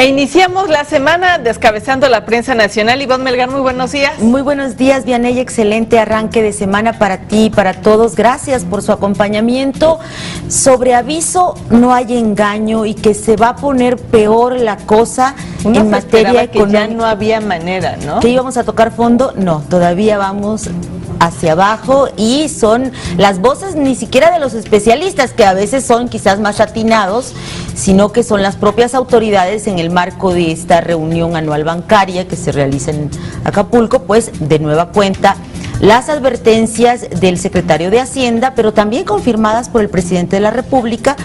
iniciamos la semana descabezando la prensa nacional. Ivonne Melgar, muy buenos días. Muy buenos días, Vianey, excelente arranque de semana para ti y para todos. Gracias por su acompañamiento. Sobre aviso, no hay engaño y que se va a poner peor la cosa en materia económica. Que ya no había manera, ¿no? ¿Que íbamos a tocar fondo? No, todavía vamos hacia abajo y son las voces ni siquiera de los especialistas, que a veces son quizás más atinados, sino que son las propias autoridades en el marco de esta reunión anual bancaria que se realiza en Acapulco, pues de nueva cuenta las advertencias del secretario de Hacienda, pero también confirmadas por el presidente de la República,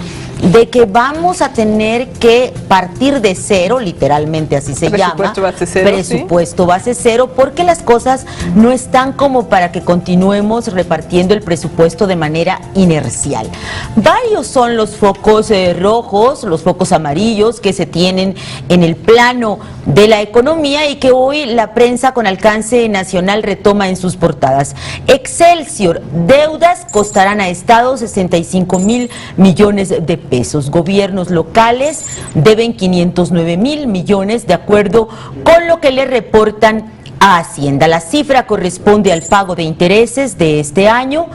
de que vamos a tener que partir de cero, literalmente así se llama, presupuesto base cero, porque las cosas no están como para que continuemos repartiendo el presupuesto de manera inercial. Varios son los focos rojos, los focos amarillos que se tienen en el plano de la economía y que hoy la prensa con alcance nacional retoma en sus portadas. Excelsior, deudas costarán a Estado 65,000 millones de pesos. Gobiernos locales deben 509,000 millones de acuerdo con lo que le reportan a Hacienda. La cifra corresponde al pago de intereses de este año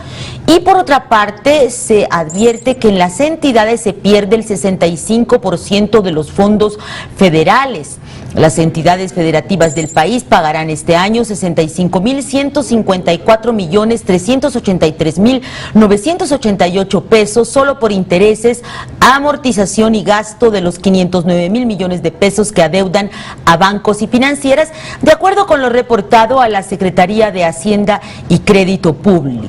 y por otra parte se advierte que en las entidades se pierde el 65% de los fondos federales. Las entidades federativas del país pagarán este año 65,154,383,988 pesos solo por intereses, amortización y gasto de los 509,000 millones de pesos que adeudan a bancos y financieras, de acuerdo con lo reportado a la Secretaría de Hacienda y Crédito Público.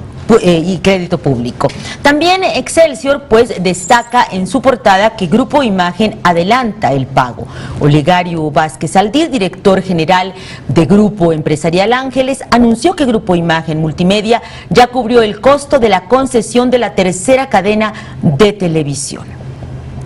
También Excelsior pues destaca en su portada que Grupo Imagen adelanta el pago. Olegario Vázquez Aldir, director general de Grupo Empresarial Ángeles, anunció que Grupo Imagen Multimedia ya cubrió el costo de la concesión de la tercera cadena de televisión.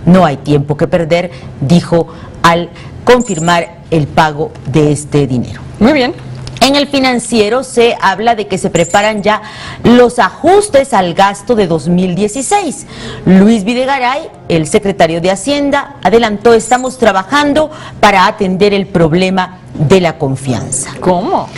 No hay tiempo que perder, dijo al confirmar el pago de este dinero. Muy bien. En el Financiero se habla de que se preparan ya los ajustes al gasto de 2016. Luis Videgaray, el secretario de Hacienda, adelantó: estamos trabajando para atender el problema de la confianza. ¿Cómo?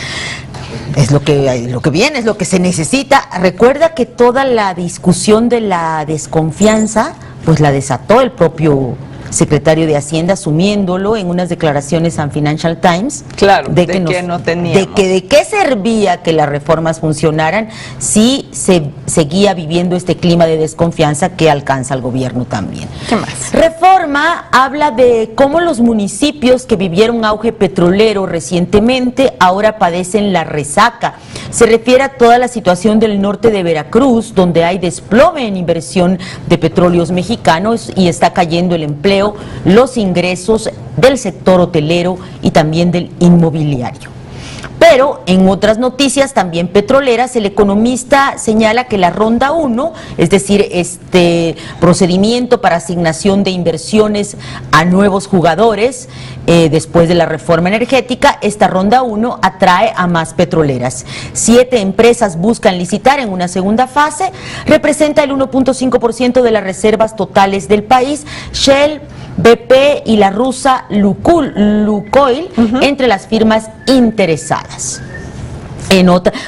Es lo que viene, es lo que se necesita. Recuerda que toda la discusión de la desconfianza, pues la desató el propio secretario de Hacienda, asumiéndolo en unas declaraciones en Financial Times. Claro, de que no teníamos. De qué servía que las reformas funcionaran si se seguía viviendo este clima de desconfianza que alcanza el gobierno también. ¿Qué más? Reforma habla de cómo los municipios que vivieron auge petrolero recientemente ahora padecen la resaca. Se refiere a toda la situación del norte de Veracruz, donde hay desplome en inversión de petróleos mexicanos y está cayendo el empleo, los ingresos del sector hotelero y también del inmobiliario. Pero en otras noticias también petroleras, el economista señala que la ronda 1, es decir, este procedimiento para asignación de inversiones a nuevos jugadores después de la reforma energética, esta ronda 1 atrae a más petroleras. 7 empresas buscan licitar en una segunda fase, representa el 1.5% de las reservas totales del país. Shell, BP y la rusa Lukoil, entre las firmas interesadas.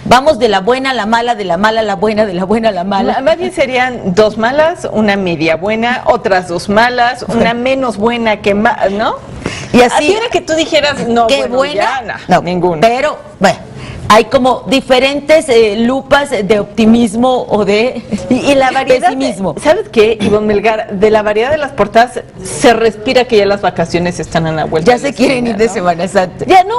Vamos de la buena a la mala, de la mala a la buena, de la buena a la mala. Más bien serían 2 malas, una media buena, otras 2 malas, una menos buena que más, ¿no? Y así era que tú dijeras, no, ¿qué buena? Ya, no, ninguna. Pero, bueno, hay como diferentes lupas de optimismo o de y la variedad pesimismo. ¿Sabes qué, Ivonne Melgar? De la variedad de las portadas se respira que ya las vacaciones están a la vuelta. Ya se quieren ir de Semana Santa. Ya no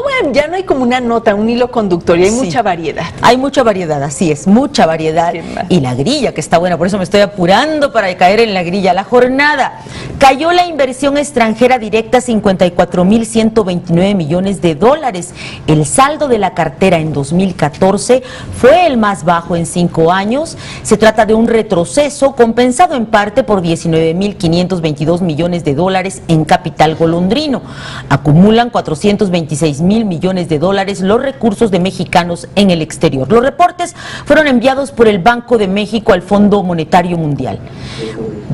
hay como una nota, un hilo conductor, y hay mucha variedad. Hay mucha variedad, así es, mucha variedad. Y la grilla, que está buena, por eso me estoy apurando para caer en la grilla. La jornada. Cayó la inversión extranjera directa 54,129 millones de dólares. El saldo de la cartera en 2014 fue el más bajo en 5 años. Se trata de un retroceso compensado en parte por 19.522 millones de dólares en capital golondrino. Acumulan 426.000 millones de dólares los recursos de mexicanos en el exterior. Los reportes fueron enviados por el Banco de México al Fondo Monetario Mundial.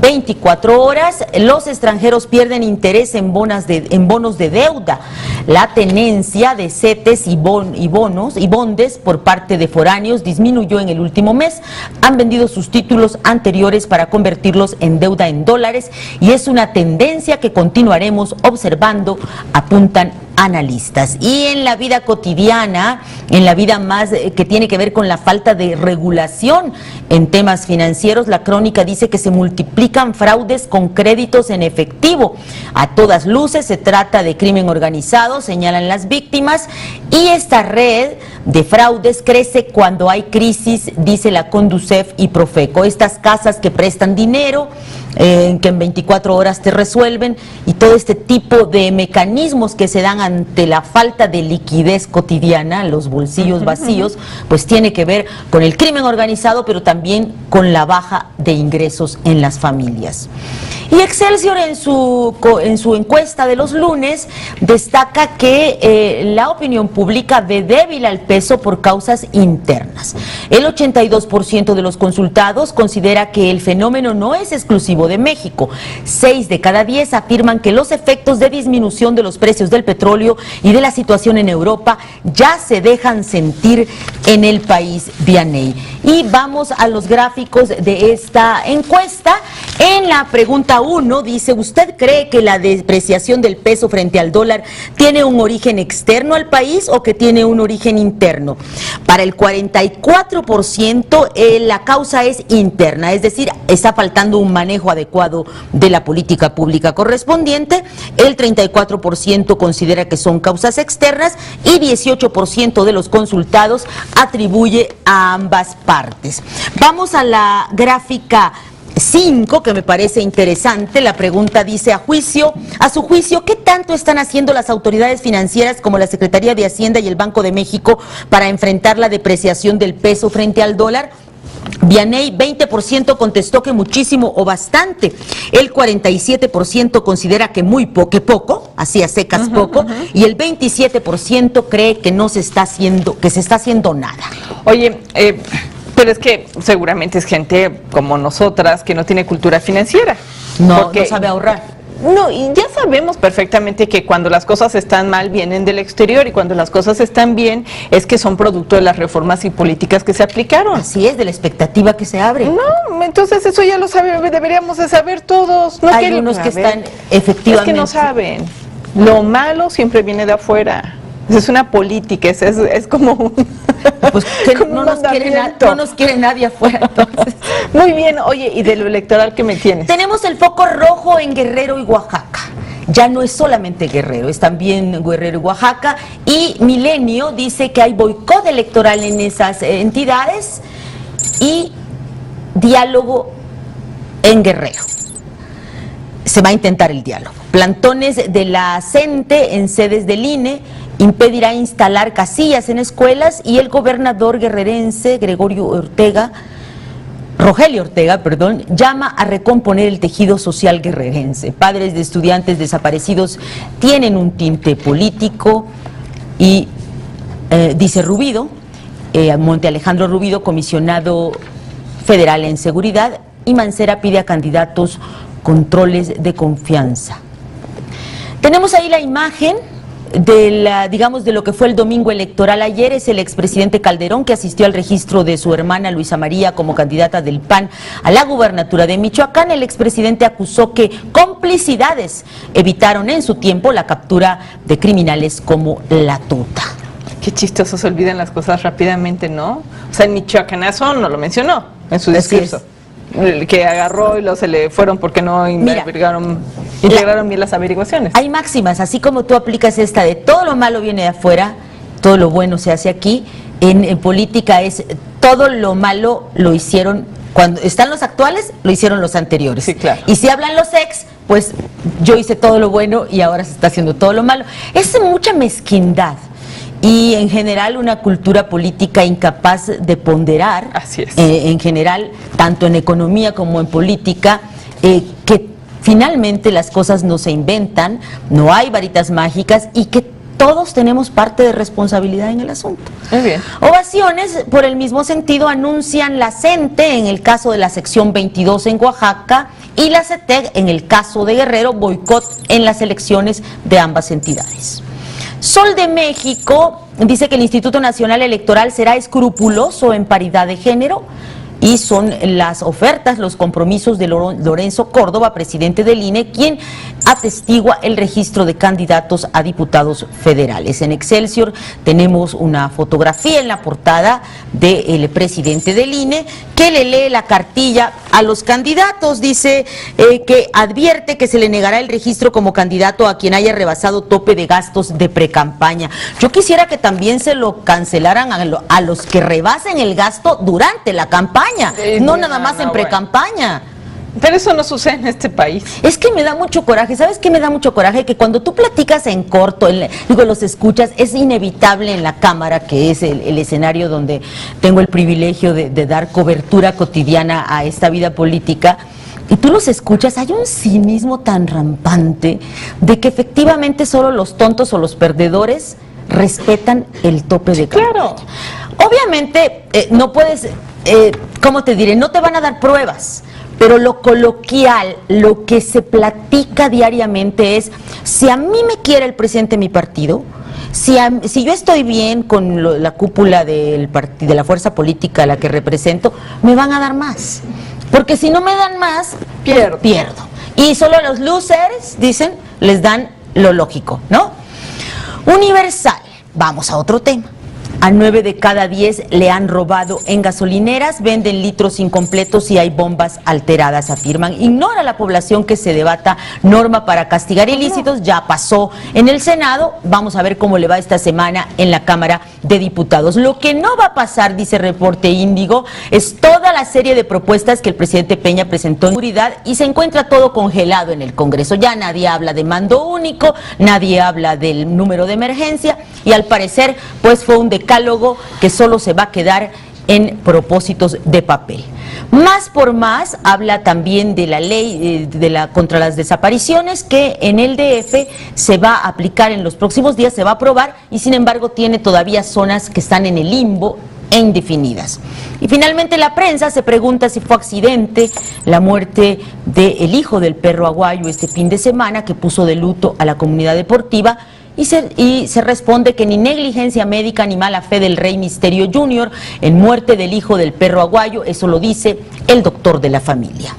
24 horas, los extranjeros pierden interés en bonos de deuda. La tenencia de CETES y bondes por parte de foráneos disminuyó en el último mes. Han vendido sus títulos anteriores para convertirlos en deuda en dólares y es una tendencia que continuaremos observando, apuntan analistas. Y en la vida cotidiana, en la vida más que tiene que ver con la falta de regulación en temas financieros, la crónica dice que se multiplican fraudes con créditos en efectivo. A todas luces se trata de crimen organizado, señalan las víctimas, y esta red de fraudes crece cuando hay crisis, dice la Conducef y Profeco. Estas casas que prestan dinero, que en 24 horas te resuelven, y todo este tipo de mecanismos que se dan ante la falta de liquidez cotidiana, los bolsillos vacíos, pues tiene que ver con el crimen organizado, pero también con la baja de ingresos en las familias. Y Excelsior en su encuesta de los lunes destaca que la opinión pública ve débil al peso por causas internas. El 82% de los consultados considera que el fenómeno no es exclusivo de México. 6 de cada 10 afirman que los efectos de disminución de los precios del petróleo y de la situación en Europa ya se dejan sentir en el país, Vianey. Y vamos a los gráficos de esta encuesta. En la pregunta 1 dice: ¿usted cree que la depreciación del peso frente al dólar tiene un origen externo al país o que tiene un origen interno? Para el 44% la causa es interna, es decir, está faltando un manejo adecuado de la política pública correspondiente. El 34% considera que son causas externas y 18% de los consultados atribuye a ambas partes. Vamos a la gráfica 5, que me parece interesante. La pregunta dice: a su juicio, ¿qué tanto están haciendo las autoridades financieras como la Secretaría de Hacienda y el Banco de México para enfrentar la depreciación del peso frente al dólar? Vianey, 20% contestó que muchísimo o bastante. El 47% considera que muy poco, así a secas poco, y el 27% cree que no se está haciendo, que se está haciendo nada. Oye, pero es que seguramente es gente como nosotras que no tiene cultura financiera. No sabe ahorrar. No, y ya sabemos perfectamente que cuando las cosas están mal vienen del exterior y cuando las cosas están bien es que son producto de las reformas y políticas que se aplicaron. Así es, de la expectativa que se abre. No, entonces eso ya lo deberíamos de saber todos. No, hay unos que están efectivamente. Es que no saben. Lo malo siempre viene de afuera. Es una política, es como un... Pues que como no nos quiere nadie afuera, entonces. Muy bien, oye, ¿y de lo electoral qué me tienes? Tenemos el foco rojo en Guerrero y Oaxaca. Ya no es solamente Guerrero, es también Guerrero y Oaxaca. Y Milenio dice que hay boicot electoral en esas entidades y diálogo en Guerrero. Se va a intentar el diálogo. Plantones de la CENTE en sedes del INE impedirá instalar casillas en escuelas y el gobernador guerrerense Rogelio Ortega, llama a recomponer el tejido social guerrerense. Padres de estudiantes desaparecidos tienen un tinte político y dice Rubido, Monte Alejandro Rubido, comisionado federal en seguridad, y Mancera pide a candidatos controles de confianza. Tenemos ahí la imagen de lo que fue el domingo electoral. Ayer es el expresidente Calderón, que asistió al registro de su hermana Luisa María como candidata del PAN a la gubernatura de Michoacán. El expresidente acusó que complicidades evitaron en su tiempo la captura de criminales como la Tuta. Qué chistoso, se olvidan las cosas rápidamente, ¿no? O sea, en Michoacanazo no lo mencionó en su discurso. Que agarró y se le fueron porque no integraron bien las averiguaciones. Hay máximas, así como tú aplicas esta de todo lo malo viene de afuera, todo lo bueno se hace aquí. En política es todo lo malo lo hicieron, cuando están los actuales, lo hicieron los anteriores. Sí, claro. Y si hablan los ex, pues yo hice todo lo bueno y ahora se está haciendo todo lo malo. Es mucha mezquindad. y en general una cultura política incapaz de ponderar, así es, en general, tanto en economía como en política, que finalmente las cosas no se inventan, no hay varitas mágicas y que todos tenemos parte de responsabilidad en el asunto. Muy bien. Ovaciones, por el mismo sentido, anuncian la CENTE en el caso de la sección 22 en Oaxaca y la CETEC en el caso de Guerrero, boicot en las elecciones de ambas entidades. Sol de México dice que el Instituto Nacional Electoral será escrupuloso en paridad de género. Y son las ofertas, los compromisos de Lorenzo Córdoba, presidente del INE, quien atestigua el registro de candidatos a diputados federales. En Excelsior tenemos una fotografía en la portada del presidente del INE que le lee la cartilla a los candidatos. Dice que advierte que se le negará el registro como candidato a quien haya rebasado tope de gastos de precampaña. Yo quisiera que también se lo cancelaran a los que rebasen el gasto durante la campaña. No nada más en precampaña. Pero eso no sucede en este país. Es que me da mucho coraje. ¿Sabes qué me da mucho coraje? Que cuando tú platicas en corto, los escuchas, es inevitable en la cámara, que es el escenario donde tengo el privilegio de dar cobertura cotidiana a esta vida política, y tú los escuchas, hay un cinismo tan rampante de que efectivamente solo los tontos o los perdedores respetan el tope de campaña. Claro. Obviamente no puedes, ¿cómo te diré? No te van a dar pruebas, pero lo coloquial, lo que se platica diariamente es, si a mí me quiere el presidente de mi partido, si yo estoy bien con la cúpula de la fuerza política a la que represento, me van a dar más. Porque si no me dan más, pierdo. Y solo a los losers, dicen, les dan lo lógico, ¿no? Universal, vamos a otro tema. A 9 de cada 10 le han robado en gasolineras, venden litros incompletos y hay bombas alteradas, afirman. Ignora la población que se debata norma para castigar ilícitos, ya pasó en el Senado, vamos a ver cómo le va esta semana en la Cámara de Diputados. Lo que no va a pasar, dice Reporte Índigo, es toda la serie de propuestas que el presidente Peña presentó en seguridad y se encuentra todo congelado en el Congreso. Ya nadie habla de mando único, nadie habla del número de emergencia y al parecer pues fue un decálogo que solo se va a quedar en propósitos de papel. Más por más habla también de la ley contra las desapariciones que en el DF se va a aplicar en los próximos días, se va a aprobar y sin embargo tiene todavía zonas que están en el limbo e indefinidas. Y finalmente la prensa se pregunta si fue accidente la muerte del hijo del perro aguayo este fin de semana que puso de luto a la comunidad deportiva. Y se responde que ni negligencia médica ni mala fe del Rey Misterio Jr. en muerte del hijo del perro aguayo, eso lo dice el doctor de la familia.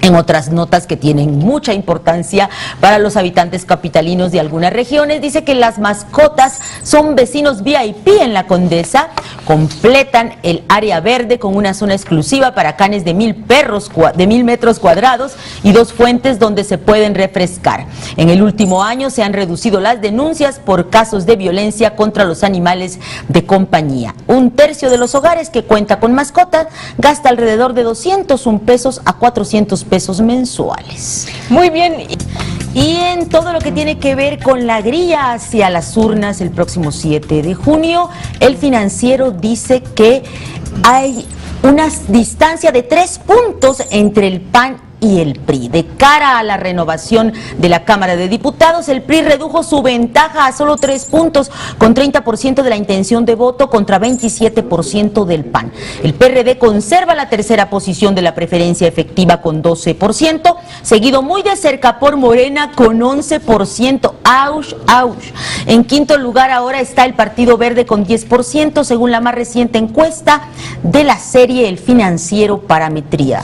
En otras notas que tienen mucha importancia para los habitantes capitalinos de algunas regiones, dice que las mascotas son vecinos VIP en la Condesa, completan el área verde con una zona exclusiva para canes de 1,000 metros cuadrados y 2 fuentes donde se pueden refrescar. En el último año se han reducido las denuncias por casos de violencia contra los animales de compañía. 1/3 de los hogares que cuenta con mascotas gasta alrededor de 201 pesos a 400 pesos mensuales. Muy bien. Y en todo lo que tiene que ver con la grilla hacia las urnas el próximo 7 de junio, el Financiero dice que hay una distancia de 3 puntos entre el PAN y el PRI. De cara a la renovación de la Cámara de Diputados, el PRI redujo su ventaja a solo 3 puntos, con 30% de la intención de voto contra 27% del PAN. El PRD conserva la tercera posición de la preferencia efectiva con 12%, seguido muy de cerca por Morena con 11%. ¡Auch, auch! En quinto lugar ahora está el Partido Verde con 10%, según la más reciente encuesta de la serie El Financiero Parametría.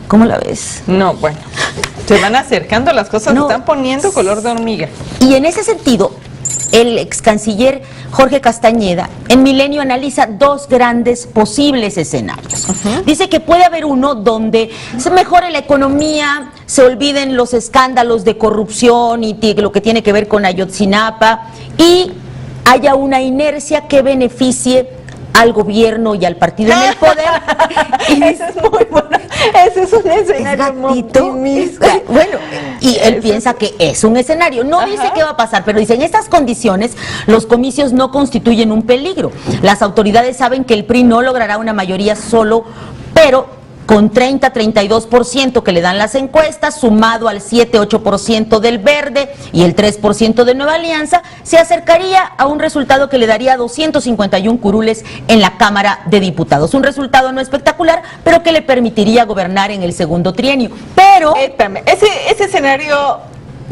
¿Cómo la ves? No, bueno, se van acercando, las cosas se están poniendo color de hormiga. Y en ese sentido, el ex canciller Jorge Castañeda en Milenio analiza 2 grandes posibles escenarios. Dice que puede haber uno donde se mejore la economía, se olviden los escándalos de corrupción y lo que tiene que ver con Ayotzinapa y haya una inercia que beneficie al gobierno y al partido en el poder. Esa es muy buena. Ese es un escenario muy optimista. Bueno, y él piensa que es un escenario. No dice qué va a pasar, pero dice, en estas condiciones, los comicios no constituyen un peligro. Las autoridades saben que el PRI no logrará una mayoría solo, pero con 30-32% que le dan las encuestas, sumado al 7-8% del Verde y el 3% de Nueva Alianza, se acercaría a un resultado que le daría 251 curules en la Cámara de Diputados. Un resultado no espectacular, pero que le permitiría gobernar en el segundo trienio. Pero... Espérame, ese escenario...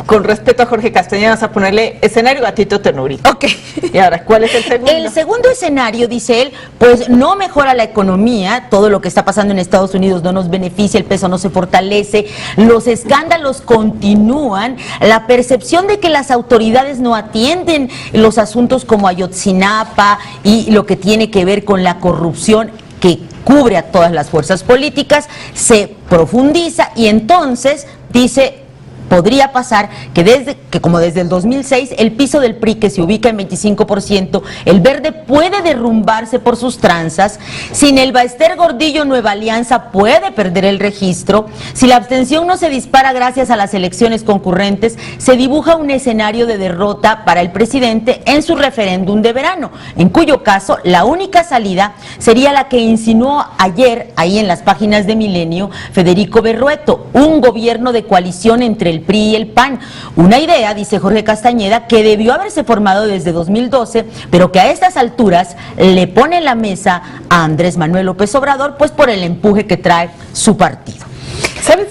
Con respeto a Jorge Castañeda, vas a ponerle escenario gatito ternurita. Ok. Y ahora, ¿cuál es el segundo? El segundo escenario, dice él, pues no mejora la economía, todo lo que está pasando en Estados Unidos no nos beneficia, el peso no se fortalece, los escándalos continúan, la percepción de que las autoridades no atienden los asuntos como Ayotzinapa y lo que tiene que ver con la corrupción que cubre a todas las fuerzas políticas, se profundiza y entonces dice... Podría pasar que como desde el 2006 el piso del PRI, que se ubica en 25%, el Verde puede derrumbarse por sus tranzas, sin el Baester Gordillo Nueva Alianza puede perder el registro, si la abstención no se dispara gracias a las elecciones concurrentes, se dibuja un escenario de derrota para el presidente en su referéndum de verano, en cuyo caso la única salida sería la que insinuó ayer, ahí en las páginas de Milenio, Federico Berrueto, un gobierno de coalición entre el PRI y el PAN. Una idea, dice Jorge Castañeda, que debió haberse formado desde 2012, pero que a estas alturas le pone en la mesa a Andrés Manuel López Obrador, pues por el empuje que trae su partido. ¿Sabes?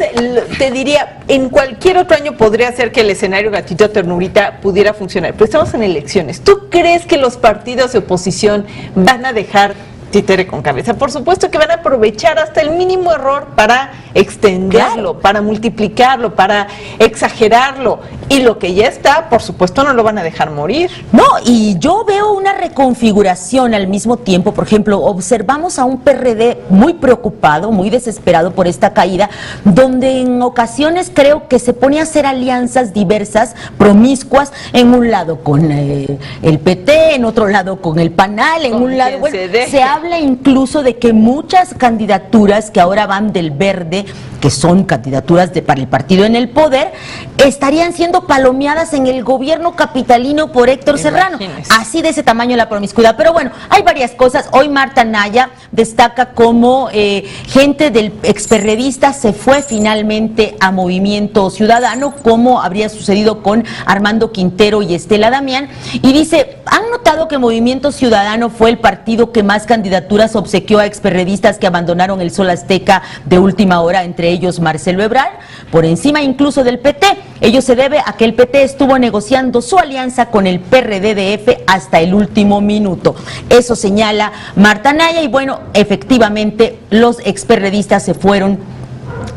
Te diría, en cualquier otro año podría ser que el escenario gatito ternurita pudiera funcionar, pero estamos en elecciones. ¿Tú crees que los partidos de oposición van a dejar títere con cabeza? Por supuesto que van a aprovechar hasta el mínimo error para extenderlo, claro, para multiplicarlo, para exagerarlo, y lo que ya está, por supuesto, no lo van a dejar morir. No, y yo veo una reconfiguración al mismo tiempo. Por ejemplo, observamos a un PRD muy preocupado, muy desesperado por esta caída, donde en ocasiones creo que se pone a hacer alianzas diversas, promiscuas, en un lado con el PT, en otro lado con el PANAL, en un lado, bueno, se habla incluso de que muchas candidaturas que ahora van del Verde, que son candidaturas para el partido en el poder, estarían siendo palomeadas en el gobierno capitalino por Héctor Serrano. Así de ese tamaño la promiscuidad. Pero bueno, hay varias cosas. Hoy Marta Anaya destaca cómo gente del experredista se fue finalmente a Movimiento Ciudadano, como habría sucedido con Armando Quintero y Estela Damián, y dice, ¿han notado que Movimiento Ciudadano fue el partido que más candidaturas obsequió a experredistas que abandonaron el Sol Azteca de última hora, entre ellos Marcelo Ebrard, por encima incluso del PT? Ello se debe a que el PT estuvo negociando su alianza con el PRD-DF hasta el último minuto. Eso señala Marta Anaya, y bueno, efectivamente los experredistas se fueron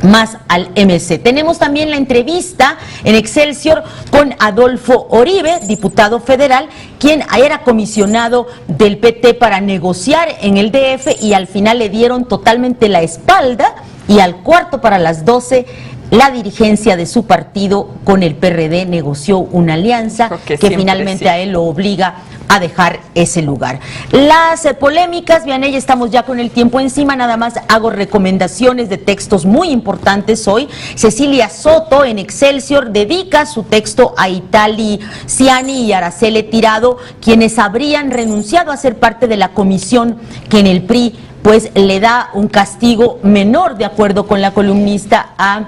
más al MC. Tenemos también la entrevista en Excelsior con Adolfo Oribe, diputado federal, quien era comisionado del PT para negociar en el DF, y al final le dieron totalmente la espalda, y al cuarto para las 12 la dirigencia de su partido con el PRD negoció una alianza que finalmente a él lo obliga a dejar ese lugar. Las polémicas, Vianey, estamos ya con el tiempo encima, nada más hago recomendaciones de textos muy importantes hoy. Cecilia Soto en Excelsior dedica su texto a Itali Ciani y Araceli Tirado, quienes habrían renunciado a ser parte de la comisión que en el PRI pues le da un castigo menor, de acuerdo con la columnista, a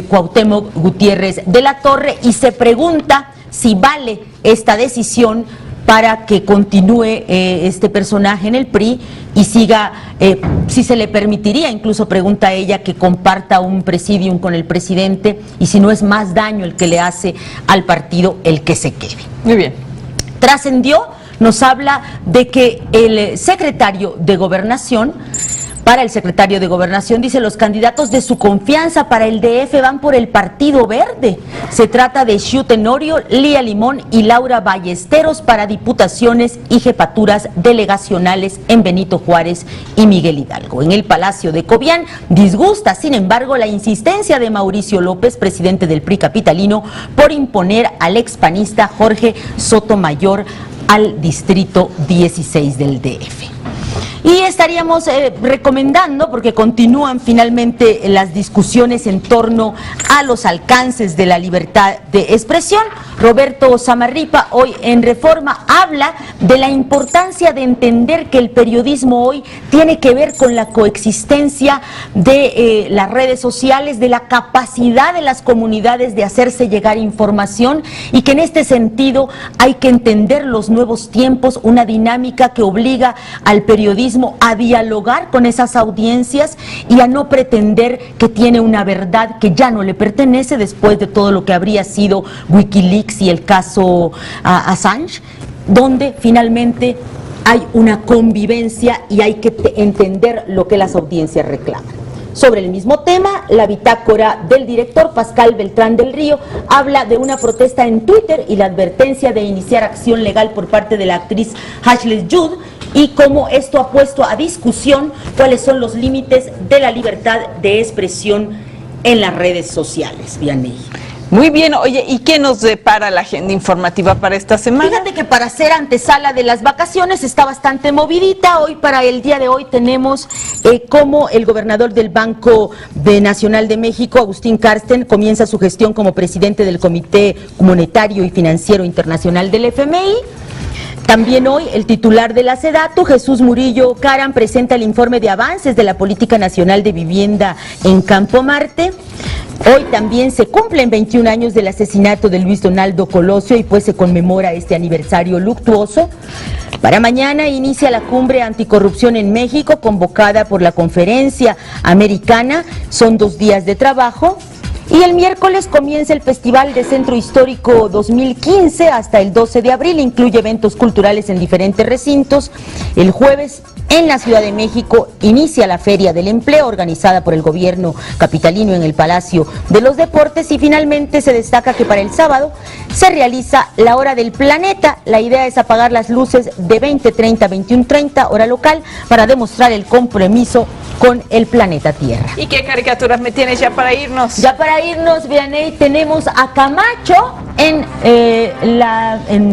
Cuauhtémoc Gutiérrez de la Torre, y se pregunta si vale esta decisión para que continúe este personaje en el PRI y siga, si se le permitiría, incluso pregunta ella, que comparta un presidium con el presidente, y si no es más daño el que le hace al partido el que se quede. Muy bien. Trascendió, nos habla de que el secretario de Gobernación, para el secretario de Gobernación, dice, los candidatos de su confianza para el DF van por el Partido Verde. Se trata de Xiu Tenorio, Lía Limón y Laura Ballesteros para diputaciones y jefaturas delegacionales en Benito Juárez y Miguel Hidalgo. En el Palacio de Cobián disgusta, sin embargo, la insistencia de Mauricio López, presidente del PRI capitalino, por imponer al expanista Jorge Sotomayor al distrito 16 del DF. Y estaríamos recomendando, porque continúan finalmente las discusiones en torno a los alcances de la libertad de expresión. Roberto Zamarripa, hoy en Reforma, habla de la importancia de entender que el periodismo hoy tiene que ver con la coexistencia de las redes sociales, de la capacidad de las comunidades de hacerse llegar información, y que en este sentido hay que entender los nuevos tiempos, una dinámica que obliga al periodismo a dialogar con esas audiencias y a no pretender que tiene una verdad que ya no le pertenece después de todo lo que habría sido Wikileaks y el caso Assange, donde finalmente hay una convivencia y hay que entender lo que las audiencias reclaman. Sobre el mismo tema, la bitácora del director Pascal Beltrán del Río habla de una protesta en Twitter y la advertencia de iniciar acción legal por parte de la actriz Ashley Judd, y cómo esto ha puesto a discusión cuáles son los límites de la libertad de expresión en las redes sociales. Vianney. Muy bien, oye, ¿y qué nos depara la agenda informativa para esta semana? Fíjate que para hacer antesala de las vacaciones está bastante movidita. Hoy, para el día de hoy, tenemos cómo el gobernador del Banco Nacional de México, Agustín Carsten, comienza su gestión como presidente del Comité Monetario y Financiero Internacional del FMI. También hoy el titular de la SEDATU, Jesús Murillo Caram, presenta el informe de avances de la Política Nacional de Vivienda en Campo Marte. Hoy también se cumplen 21 años del asesinato de Luis Donaldo Colosio y pues se conmemora este aniversario luctuoso. Para mañana inicia la cumbre anticorrupción en México, convocada por la Conferencia Americana. Son 2 días de trabajo. Y el miércoles comienza el Festival de Centro Histórico 2015 hasta el 12 de abril. Incluye eventos culturales en diferentes recintos. El jueves, en la Ciudad de México, inicia la Feria del Empleo organizada por el gobierno capitalino en el Palacio de los Deportes. Y finalmente se destaca que para el sábado se realiza la Hora del Planeta. La idea es apagar las luces de 20:30 a 21:30 hora local para demostrar el compromiso con el planeta Tierra. ¿Y qué caricaturas me tienes ya para irnos? Ya para irnos, Vianney, tenemos a Camacho en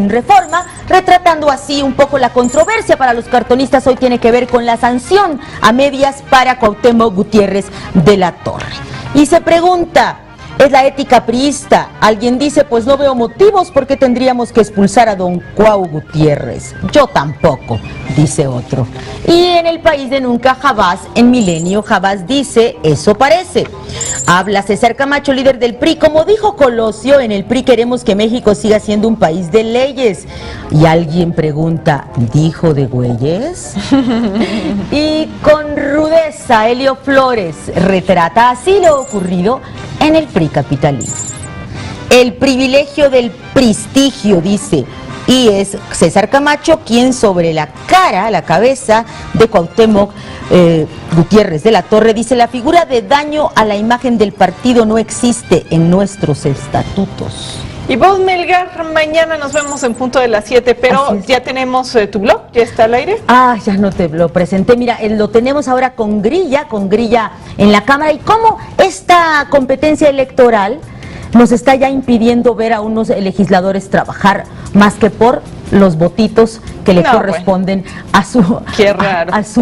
Reforma, retratando así un poco la controversia para los cartonistas. Hoy tiene que ver con la sanción a medias para Cuauhtémoc Gutiérrez de la Torre. Y se pregunta, ¿es la ética priista? Alguien dice, pues no veo motivos por qué tendríamos que expulsar a don Cuau Gutiérrez. Yo tampoco, dice otro. Y en el país de nunca jamás, en Milenio, jamás dice, eso parece. Habla César Camacho, líder del PRI. Como dijo Colosio, en el PRI queremos que México siga siendo un país de leyes. Y alguien pregunta, ¿dijo de güeyes? Y con rudeza, Helio Flores retrata así lo ocurrido en el PRI capitalino. El privilegio del prestigio, dice, y es César Camacho quien sobre la cabeza de Cuauhtémoc Gutiérrez de la Torre dice, la figura de daño a la imagen del partido no existe en nuestros estatutos. Y vos, Melgar, mañana nos vemos en punto de las 7, pero ya tenemos tu blog, ya está al aire. Ah, ya no te lo presenté, mira, lo tenemos ahora con grilla en la Cámara, y cómo esta competencia electoral nos está ya impidiendo ver a unos legisladores trabajar más que por los votitos que le corresponden a su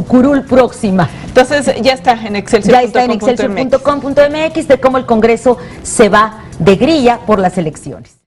curul próxima. Entonces ya está en excelsior.com.mx de cómo el Congreso se va de grilla por las elecciones.